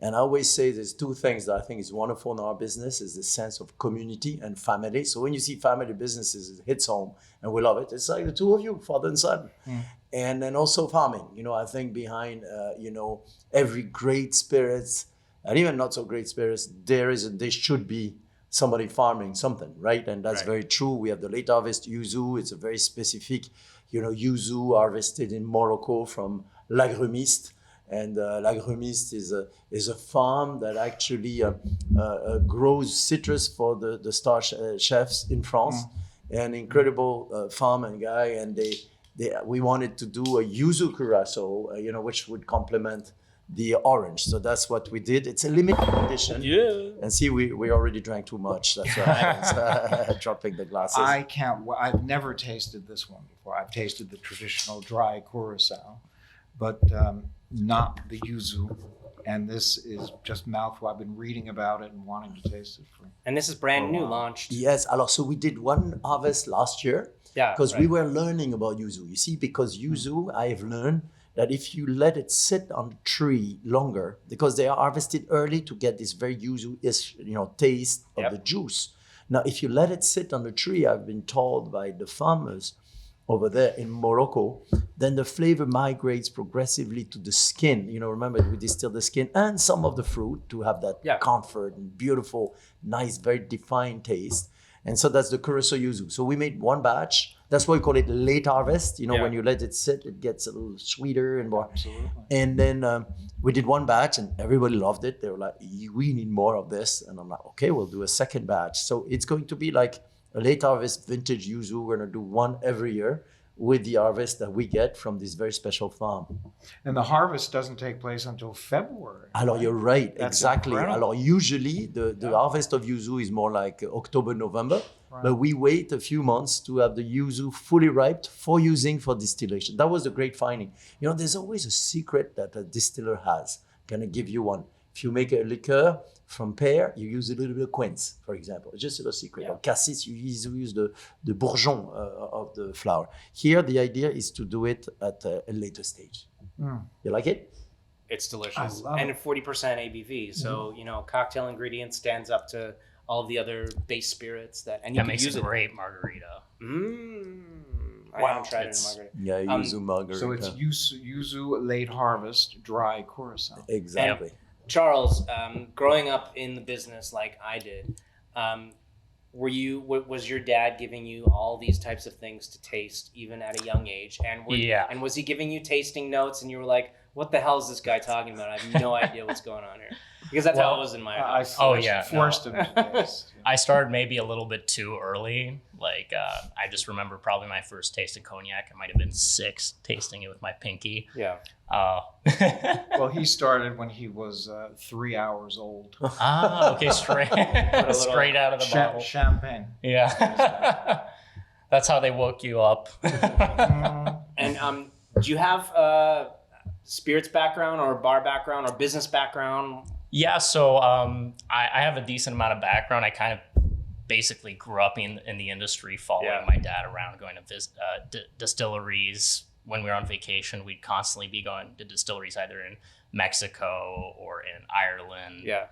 And I always say there's two things that I think is wonderful in our business is the sense of community and family. So when you see family businesses, it hits home and we love it. It's like the two of you, father and son. And then also farming. I think behind, every great spirits and even not so great spirits, there should be somebody farming something, right? And that's Right. very true. We have the late harvest yuzu. It's a very specific, yuzu harvested in Morocco from Lagrumiste. And Lagrumiste is a farm that actually grows citrus for the star chefs in France. An incredible farm and guy. And we wanted to do a yuzu curacao, which would complement the orange. So that's what we did. It's a limited edition. Yeah. And see, we already drank too much. That's what happens. Dropping the glasses. I've never tasted this one before. I've tasted the traditional dry Curacao, but not the yuzu. And this is just mouthful. I've been reading about it and wanting to taste it for. And this is brand new, wow. launched. Yes, so we did one harvest last year Yeah, because we were learning about yuzu. You see, because yuzu, I've learned that if you let it sit on the tree longer, because they are harvested early to get this very yuzu-ish, taste of Yep. the juice. Now, if you let it sit on the tree, I've been told by the farmers over there in Morocco, then the flavor migrates progressively to the skin. Remember, we distill the skin and some of the fruit to have that comfort and beautiful, nice, very defined taste. And so that's the Curacao yuzu. So we made one batch. That's why we call it late harvest. When you let it sit, it gets a little sweeter and more. Absolutely. And then we did one batch and everybody loved it. They were like, we need more of this. And I'm like, okay, we'll do a second batch. So it's going to be like a late harvest vintage yuzu. We're going to do one every year with the harvest that we get from this very special farm. And the harvest doesn't take place until February. Alors, you're right, That's exactly. incredible. Alors, usually the harvest of yuzu is more like October, November, Right. but we wait a few months to have the yuzu fully ripe for using for distillation. That was the great finding. You know, there's always a secret that a distiller has. Gonna give you one. If you make a liqueur from pear, you use a little bit of quince, for example. It's just a little secret. Yeah. Or cassis, you use the bourgeon of the flower. Here, the idea is to do it at a later stage. Mm. You like it? It's delicious. I love And it. 40% ABV. So, cocktail ingredient stands up to all of the other base spirits and you That can makes use a it. great margarita. I haven't tried it in It's- margarita. Yeah, yuzu margarita. So it's yuzu late harvest, dry curacao. Exactly. Charles, growing up in the business like I did, was your dad giving you all these types of things to taste even at a young age? Yeah. And was he giving you tasting notes and you were like, what the hell is this guy talking about? I have no idea what's going on here. Because that's how it was in my I house. forced him to taste. I started maybe a little bit too early. Like, I just remember probably my first taste of cognac. I might have been 6, tasting it with my pinky. Yeah. Well, he started when he was 3 hours old. Okay, straight straight out of the bottle. Champagne. Yeah. That's how they woke you up. And do you have a spirits background or bar background or business background? Yeah, so I have a decent amount of background. I kind of basically grew up in the industry, following my dad around, going to visit distilleries. When we were on vacation, we'd constantly be going to distilleries either in Mexico or in Ireland. Yeah.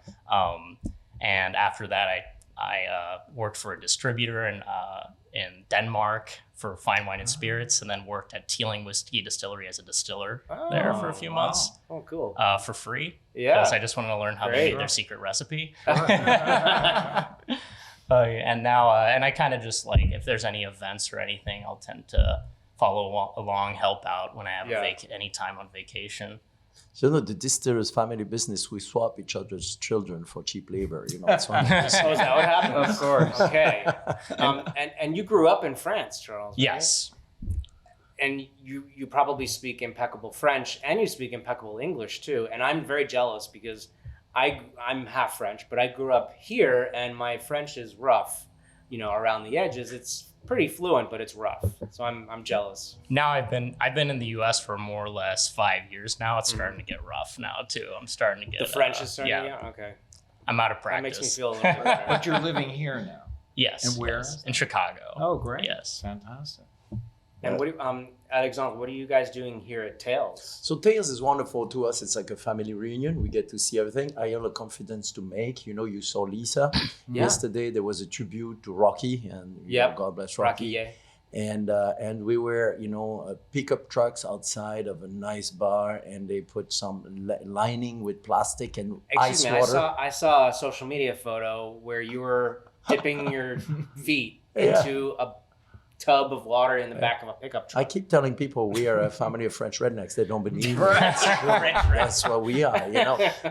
And after that, I worked for a distributor in Denmark for fine wine and spirits, and then worked at Teeling Whiskey Distillery as a distiller there for a few months Oh, cool. for free. Yeah. Because I just wanted to learn how they Great. made their secret recipe. And now, and I kind of just like, if there's any events or anything, I'll tend to follow along, help out when I have any time on vacation. So, the distiller's family business, we swap each other's children for cheap labor. It's one of those. Oh, is that what happened? Of course. Okay. And you grew up in France, Charles. right? Yes. And you probably speak impeccable French and you speak impeccable English too. And I'm very jealous because I'm half French, but I grew up here and my French is rough, around the edges. It's pretty fluent, but it's rough. So I'm jealous. Now I've been in the U.S. for more or less 5 years now. It's starting to get rough now too. I'm starting to get The French is starting. yeah. Yeah. Okay. I'm out of That practice. makes me feel a little bit better. But you're living here now. Yes. And where? yes. In Chicago. Oh, great. Yes. Fantastic. And what Alexandre, what are you guys doing here at Tales? So Tales is wonderful to us. It's like a family reunion. We get to see everything. I have a confidence to make. You saw Lisa. Yesterday there was a tribute to Rocky, and God bless Rocky. yeah. And we were, pickup trucks outside of a nice bar, and they put some lining with plastic and Excuse ice me, water. I saw a social media photo where you were dipping your feet into a tub of water in the back of a pickup truck. I keep telling people we are a family of French rednecks. They don't believe me. French That's what we are,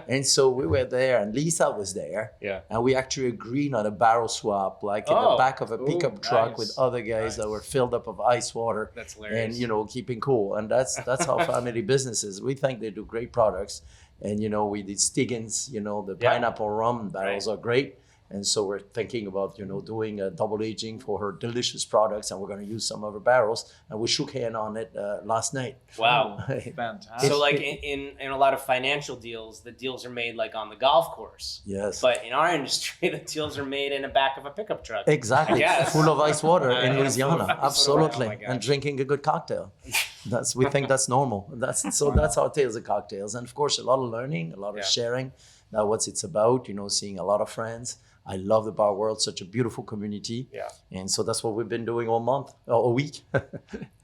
And so we were there, and Lisa was there. Yeah. And we actually agreed on a barrel swap, like in the back of a pickup truck nice. with other guys that were filled up of ice water. That's hilarious. And keeping cool. And that's how family business is. We think they do great products. And we did Stiggins, the pineapple rum barrels are great. And so we're thinking about, doing a double aging for her delicious products, and we're going to use some of her barrels. And we shook hand on it last night. Wow. Fantastic. So like in a lot of financial deals, the deals are made like on the golf course. Yes. But in our industry, the deals are made in the back of a pickup truck. Exactly. Yes. Full of ice water Yeah, in full Louisiana. of ice water. Absolutely. Oh my God. And drinking a good cocktail. We think that's normal. That's our Tales of Cocktails. And of course, a lot of learning, a lot of sharing. Now, what it's about, seeing a lot of friends. I love the bar world, such a beautiful community. Yeah. And so that's what we've been doing all month, a week.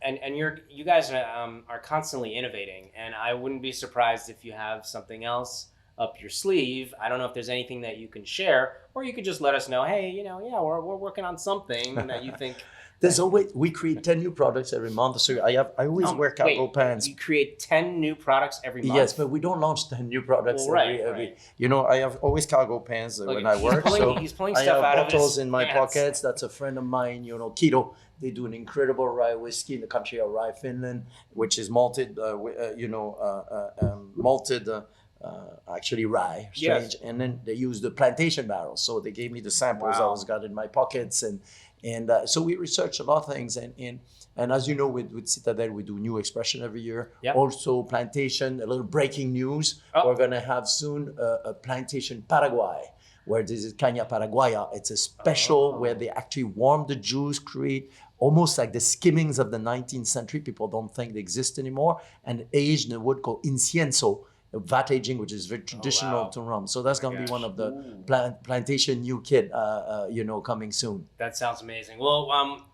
And you guys are constantly innovating, and I wouldn't be surprised if you have something else up your sleeve. I don't know if there's anything that you can share, or you could just let us know, hey, we're working on something that you think. There's always, we create 10 new products every month. So I always wear cargo pants. You create 10 new products every month? Yes, but we don't launch 10 new products every. I have always cargo pants when I work. He's pulling I stuff have out of bottles his in my pants. pockets. That's a friend of mine, Keto. They do an incredible rye whiskey in the country of Rye, Finland, which is malted, actually rye, strange. Yes. And then they use the plantation barrels. So they gave me the samples I was got in my pockets. And so we research a lot of things. And as you know, with Citadel, we do new expression every year. Yep. Also plantation, a little breaking news. We're going to have soon a plantation Paraguay, where this is Caña Paraguaya. It's a special where they actually warm the juice, create almost like the skimmings of the 19th century. People don't think they exist anymore. And aged in a wood called incienso, vat aging, which is very traditional to rum. So that's going to be one of the plantation new kit, coming soon. That sounds amazing. Well,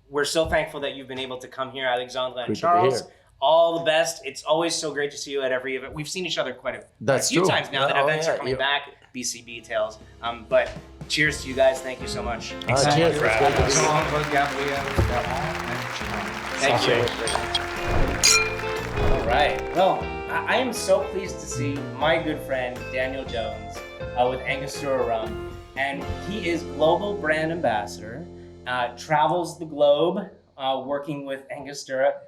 we're so thankful that you've been able to come here, Alexandre and Great to be Charles. here. All the best. It's always so great to see you at every event. We've seen each other quite a few true. times now that events are coming back. BCB Tales. But cheers to you guys. Thank you so much. Cheers. It's great to be here. Alexandre, Gabriel, and John. Thank you. All right. Well, I am so pleased to see my good friend Daniyel Jones with Angostura Rum, and he is global brand ambassador, travels the globe working with Angostura.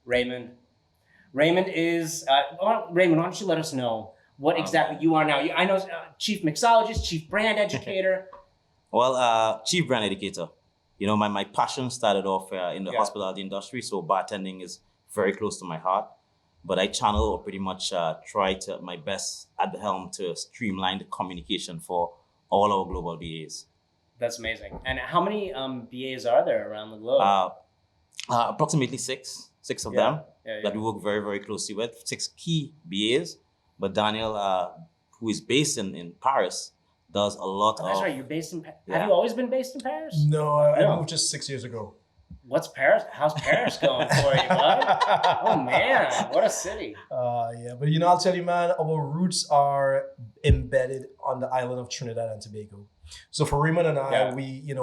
Raymond is Raymond. Why don't you let us know what exactly you are now? I know chief mixologist, chief brand educator. Well, chief brand educator. My passion started off in the hospitality industry, so bartending is very close to my heart. But I channel or pretty much try to my best at the helm to streamline the communication for all our global BAs. That's amazing. And how many BAs are there around the globe? Approximately six of them that we work very, very closely with. 6 key BAs. But Daniyel, who is based in Paris, does a lot of... That's right, you're based in Paris. Have you always been based in Paris? No, I moved just 6 years ago. What's Paris? How's Paris going for you, bud? Oh, man, what a city. But I'll tell you, man, our roots are embedded on the island of Trinidad and Tobago. So for Raymond and I,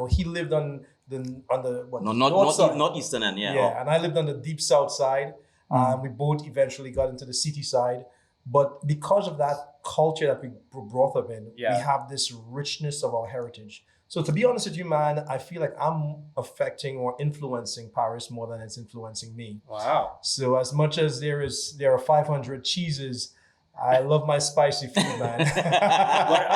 he lived on the north side. Northeastern end, Yeah, and I lived on the deep south side. We both eventually got into the city side. But because of that culture that we were brought up in, we have this richness of our heritage. So to be honest with you, man, I feel like I'm affecting or influencing Paris more than it's influencing me. Wow. So as much as there are 500 cheeses, I love my spicy food, man.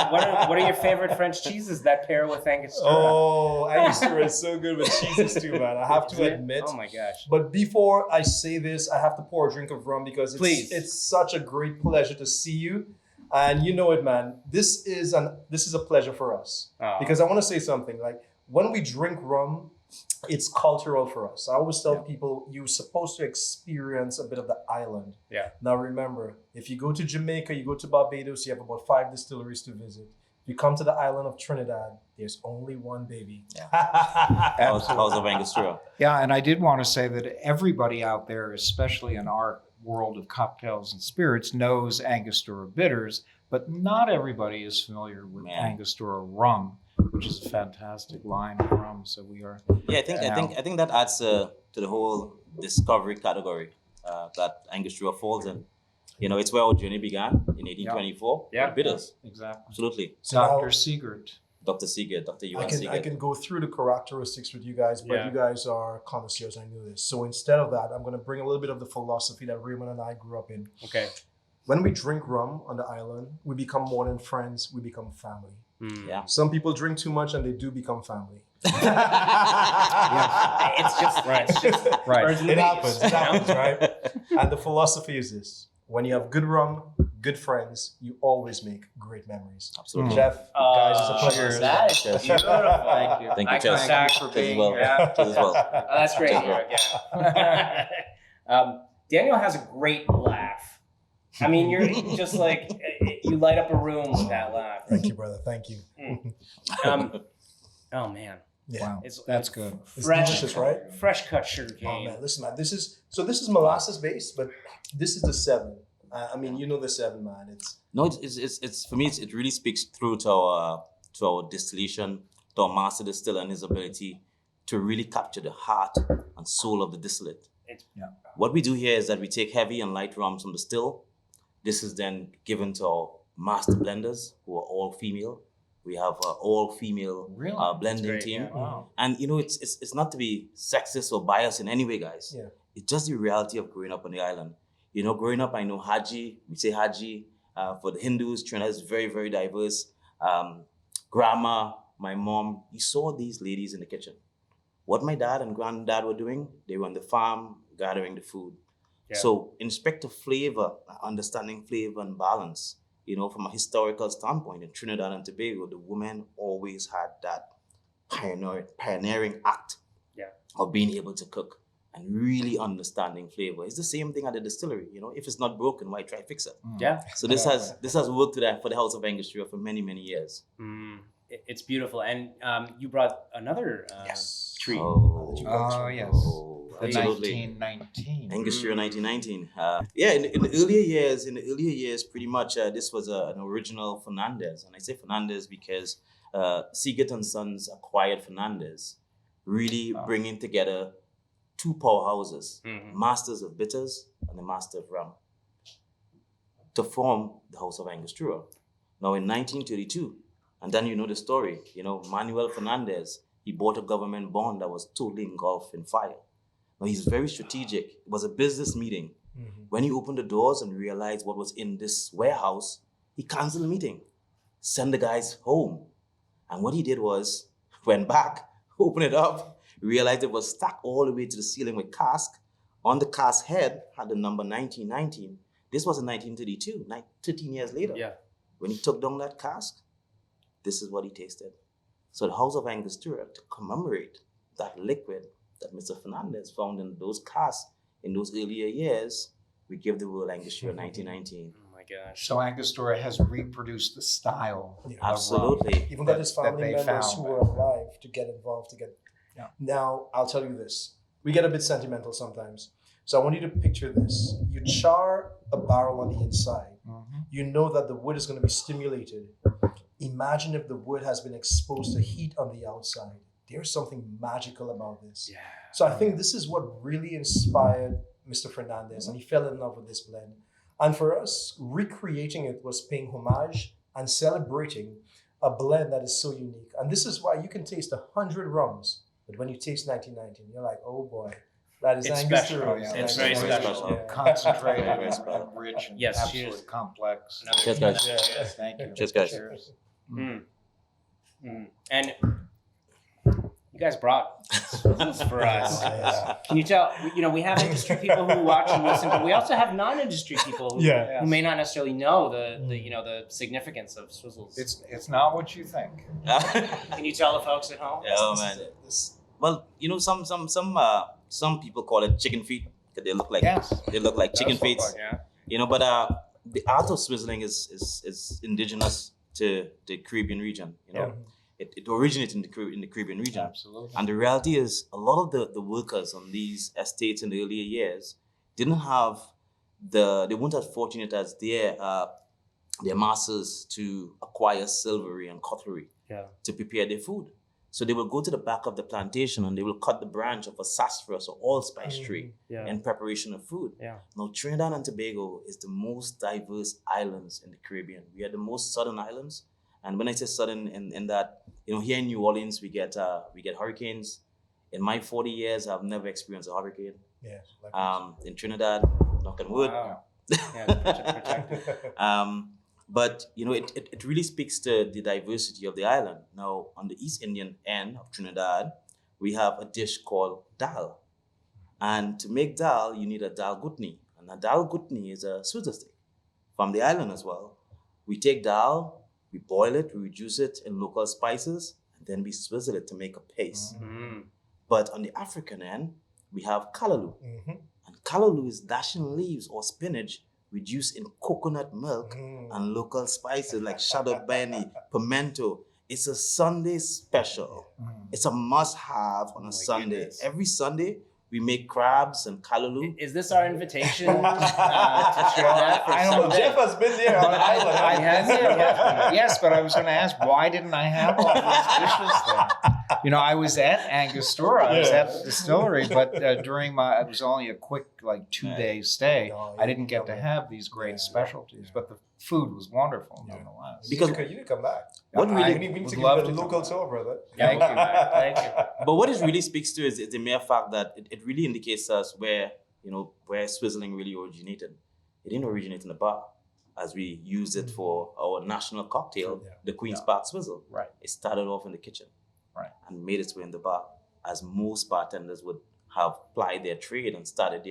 What are your favorite French cheeses that pair with Angostura? Oh, Angostura is so good with cheeses too, man. I have to admit. Oh my gosh. But before I say this, I have to pour a drink of rum because it's such a great pleasure to see you. And you know it, man. This is a pleasure for us. Because I want to say something. Like when we drink rum, it's cultural for us. I always tell people you're supposed to experience a bit of the island. Yeah. Now remember, if you go to Jamaica, you go to Barbados, you have about 5 distilleries to visit. If you come to the island of Trinidad, there's only one, baby. House of Angostura. Yeah, and I did want to say that everybody out there, especially in our world of cocktails and spirits, knows Angostura bitters, but not everybody is familiar with Angostura rum, which is a fantastic line of rum. So we are. Yeah, I think that adds to the whole discovery category that Angostura falls in. It's where our journey began in 1824. Yeah, bitters. Exactly. Absolutely. So Dr. now, Siegert. Dr. Siegert, Dr. Johan Siegert. I can go through the characteristics with you guys, but you guys are connoisseurs, I know this. So instead of that, I'm going to bring a little bit of the philosophy that Raymond and I grew up in. Okay. When we drink rum on the island, we become more than friends, we become family. Yeah. Some people drink too much and they do become family. It's just right. It happens, right? And the philosophy is this. When you have good rum, good friends, you always make great memories. Absolutely. Jeff, guys, it's a pleasure. That is beautiful. Thank you. Thank you, Chess. Thank you for being here. As well. That's great. Yeah. Daniyel has a great laugh. I mean, you're just like, you light up a room with that laugh. Thank you, brother. Thank you. Oh, man. Yeah. Wow, that's good. It's Fresh, delicious, right? Fresh cut sugar cane. Oh man, listen, man. This is molasses based, but this is the 7. I mean, you know the 7, man. No, it's for me. It really speaks through to our distillation, to our master distiller and his ability to really capture the heart and soul of the distillate. What we do here is that we take heavy and light rums from the still. This is then given to our master blenders, who are all female. We have an all-female blending team. Yeah. Wow. And, it's not to be sexist or biased in any way, guys. Yeah. It's just the reality of growing up on the island. Growing up, I know Haji, we say Haji. For the Hindus, Trinidad is very, very diverse. Grandma, my mom, you saw these ladies in the kitchen. What my dad and granddad were doing, they were on the farm gathering the food. Yeah. So in respect to flavor, understanding flavor and balance, from a historical standpoint, in Trinidad and Tobago, the women always had that pioneering act of being able to cook and really understanding flavor. It's the same thing at the distillery. If it's not broken, why try fix it? Yeah. So this has worked for the House of Angostura for many, many years. It's beautiful. And you brought another tree. Oh, yes. Absolutely. 1919. Angostura 1919. In the earlier years, pretty much this was an original Fernandez. And I say Fernandez because Seagate and Sons acquired Fernandez, really bringing together two powerhouses, masters of bitters and the master of rum, to form the House of Angostura. Now in 1932, and then you know the story, Manuel Fernandez, he bought a government bond that was totally engulfed in fire. Now he's very strategic. It was a business meeting. When he opened the doors and realized what was in this warehouse, he canceled the meeting, sent the guys home. And what he did was, went back, opened it up, realized it was stuck all the way to the ceiling with cask. On the cask head had the number 1919. This was in 1932, 13 years later. Yeah. When he took down that cask, this is what he tasted. So the House of Angostura, to commemorate that liquid that Mr. Fernandez found in those casks in those earlier years, we give the world Angostura 1919. Oh my gosh. So Angostura has reproduced the style. Yeah. Absolutely. Even got his family members found. who were alive to get involved, Yeah. Now, I'll tell you this. We get a bit sentimental sometimes. So I want you to picture this. You char a barrel on the inside. You know that the wood is going to be stimulated. Imagine if the wood has been exposed to heat on the outside. There's something magical about this. Yeah. So I think this is what really inspired Mr. Fernandez, and he fell in love with this blend. And for us, recreating it was paying homage and celebrating a blend that is so unique. And this is why you can taste 100 rums, but when you taste 1919, you're like, oh boy, that is It's Angostura. special. Yeah, It's that's very special. Yeah. Concentrated Very and special. rich and Yes, absolutely cheers. complex. Cheers, guys. Thank you. Cheers, guys. Cheers. And you guys brought this for us. Can you tell? We have industry people who watch and listen, but we also have non-industry people who may not necessarily know the significance of swizzles. It's not what you think. Can you tell the folks at home? Oh man. Well, some people call it chicken feet because they look like chicken feet. Yeah. But the art of swizzling is indigenous to the Caribbean region. It originated in the Caribbean region. Absolutely. And the reality is, a lot of the workers on these estates in the earlier years they weren't as fortunate as their masters to acquire silvery and cutlery to prepare their food. So they will go to the back of the plantation and they will cut the branch of a sassafras or allspice tree in preparation of food. Yeah. Now, Trinidad and Tobago is the most diverse islands in the Caribbean. We are the most southern islands. And when I say southern, in that, here in New Orleans, we get hurricanes. In my 40 years, I've never experienced a hurricane. Yeah. In Trinidad, knock on wood. Wow. Protected. But it really speaks to the diversity of the island. Now, on the East Indian end of Trinidad, we have a dish called dal. And to make dal, you need a dal gutni. And a dal gutni is a swizzle stick from the island as well. We take dal, we boil it, we reduce it in local spices, and then we swizzle it to make a paste. But on the African end, we have callaloo. And callaloo is dashing leaves or spinach reduced in coconut milk and local spices like shaddock beni, pimento. It's a Sunday special. It's a must-have on a Sunday. Goodness. Every Sunday, We make crabs and callaloo. Is this our invitation to share that? For I don't know. someday? Jeff has been there on the island. I have been, yeah. Yes, but I was going to ask, why didn't I have all these dishes there? You know, I was at Angostura, I was at the distillery, but it was only a quick, like, 2-day stay. No, I didn't get to have these great specialties, but the food was wonderful nonetheless. Because you need to come back. what really, we need to would love give to it a come local back. tour, brother. Thank you, Mac. Thank you. but what it really speaks to is the mere fact that it really indicates to us where swizzling really originated. It didn't originate in the bar, as we use it for our national cocktail, the Queen's Park Swizzle. Right. It started off in the kitchen, right, and made its way in the bar, as most bartenders would have plied their trade and started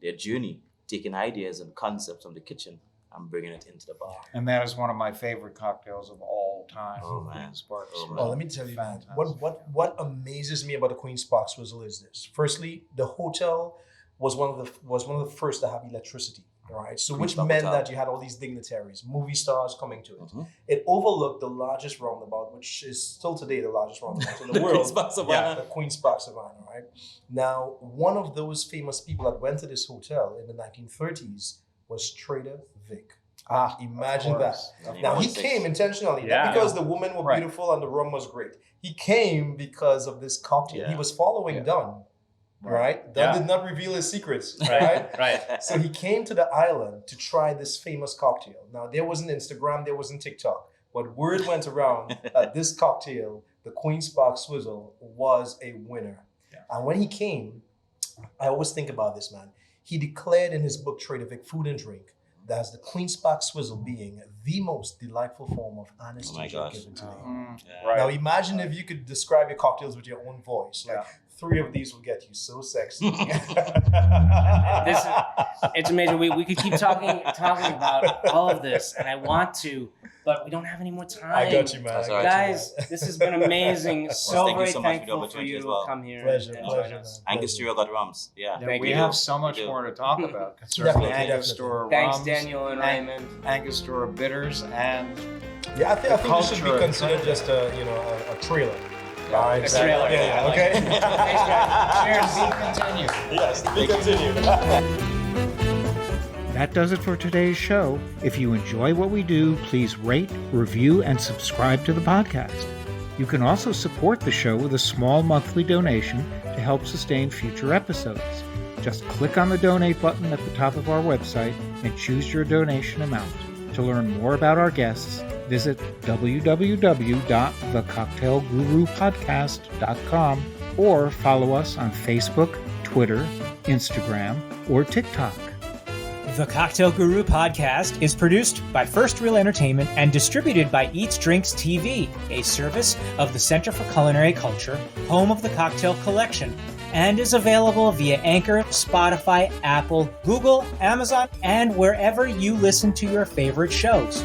their journey, taking ideas and concepts from the kitchen and bringing it into the bar. And that is one of my favorite cocktails of all time. Oh, man. Queen's Park Oh, Swizzle. Well, let me tell you, man, Fantastic. what amazes me about the Queen's Park Swizzle is this. Firstly, the hotel was one of the first to have electricity. All right, so Queen's which Park meant Hotel. that you had all these dignitaries, movie stars coming to it. Mm-hmm. It overlooked the largest roundabout, which is still today the largest roundabout in the world. Queen's Park Savannah. Yeah, the Queen's Park Savannah. Right. Now, one of those famous people that went to this hotel in the 1930s was Trader Vic. Imagine of that. course. Now, he 1946. came intentionally, Yeah. not because the women were Right. beautiful and the rum was great. He came because of this cocktail. Yeah. He was following Yeah. Dunn, right? Dunn Yeah. did not reveal his secrets, Right, right? right. So he came to the island to try this famous cocktail. Now, there wasn't Instagram, there wasn't TikTok, but word went around that this cocktail, the Queen's Park Swizzle, was a winner. Yeah. And when he came, I always think about this, man. He declared in his book, Trader Vic, Food and Drink, that the Queen's Park Swizzle being the most delightful form of Oh my anesthesia gosh. given today. Yeah. Right. Now imagine if you could describe your cocktails with your own voice. Like 3 of these will get you so sexy. It's amazing. We could keep talking about all of this, and I want to, but we don't have any more time. I got you, man. That's I all got right. you, Guys, man. this has been amazing. So thank you very so much for the thankful for opportunity you as to well. come here Pleasure, and pleasure, join man. us. Angostura got rums. Yeah. Thank we you. have so much We do. more to talk about concerning Definitely, Angostura Thanks, rums, Daniel and Raymond. Angostura bitters, and Yeah, I think this should be culture. considered just a trailer. Yeah, All right, exactly. so- Yeah, I like okay. Thanks, guys. Cheers. continue. Yes, we continue. That does it for today's show. If you enjoy what we do, please rate, review, and subscribe to the podcast. You can also support the show with a small monthly donation to help sustain future episodes. Just click on the donate button at the top of our website and choose your donation amount. To learn more about our guests, visit www.thecocktailgurupodcast.com or follow us on Facebook, Twitter, Instagram, or TikTok. The Cocktail Guru podcast is produced by First Reel Entertainment and distributed by Eats Drinks TV, a service of the Center for Culinary Culture, home of the Cocktail Collection, and is available via Anchor, Spotify, Apple, Google, Amazon, and wherever you listen to your favorite shows.